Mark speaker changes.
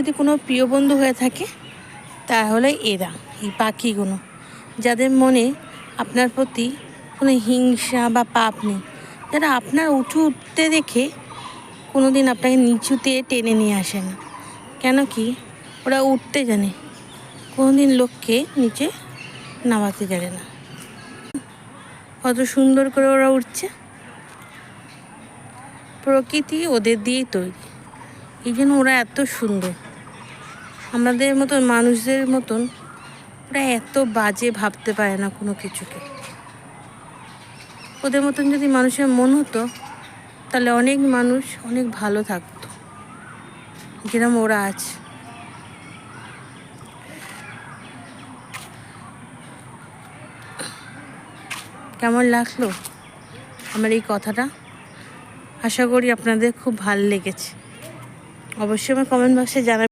Speaker 1: যদি কোনো প্রিয় বন্ধু হয়ে থাকে তাহলে এরা, এই পাখিগুলো, যাদের মনে আপনার প্রতি কোনো হিংসা বা পাপ নেই, যারা আপনার উঁচু উঠতে দেখে কোনো দিন আপনাকে নিচুতে টেনে নিয়ে আসে না। কেন কি ওরা উঠতে জানে, কোনো দিন লোককে নিচে নামাতে জানে না। কত সুন্দর করে ওরা উঠছে, প্রকৃতি ওদের দিয়েই তৈরি, এই জন্য ওরা এত সুন্দর। আমাদের মতন মানুষদের মতন ওরা এত বাজে ভাবতে পারে না কোনো কিছুকে। ওদের মতন যদি মানুষের মন হতো তাহলে অনেক মানুষ অনেক ভালো থাকতো, যেরকম ওরা আছে। কেমন লাগলো আমার এই কথাটা? আশা করি আপনাদের খুব ভালো লেগেছে। অবশ্যই আমার কমেন্ট বক্সে জানাবেন।